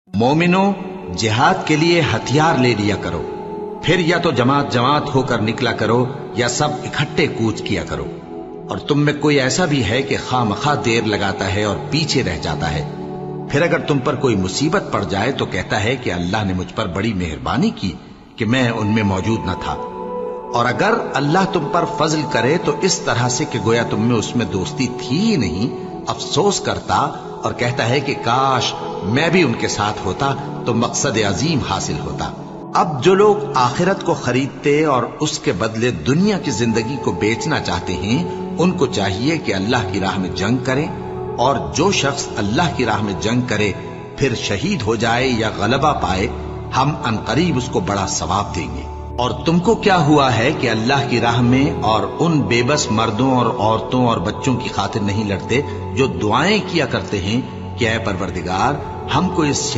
मोमिनो, जिहाद के लिए हथियार ले लिया करो, फिर या तो जमात जमात होकर निकला करो या सब इकट्ठे कूच किया करो। और तुम में कोई ऐसा भी है कि खामखा देर लगाता है और पीछे रह जाता है, फिर अगर तुम पर कोई मुसीबत पड़ जाए तो कहता है कि अल्लाह ने मुझ पर बड़ी मेहरबानी की कि मैं उनमें मौजूद न था। और अगर अल्लाह तुम पर फजल करे तो इस तरह से कि गोया तुम में उसमें दोस्ती थी ही नहीं, अफसोस करता और कहता है कि काश मैं भी उनके साथ होता तो मकसद अजीम हासिल होता। अब जो लोग आखिरत को खरीदते और उसके बदले दुनिया की जिंदगी को बेचना चाहते हैं, उनको चाहिए कि अल्लाह की राह में जंग करें, और जो शख्स अल्लाह की राह में जंग करे फिर शहीद हो जाए या गलबा पाए, हम अनकरीब उसको बड़ा सवाब देंगे। और तुमको क्या हुआ है कि अल्लाह की राह में और उन बेबस मर्दों और औरतों और बच्चों की खातिर नहीं लड़ते जो दुआएं किया करते हैं कि ऐ परवरदिगार, हमको इस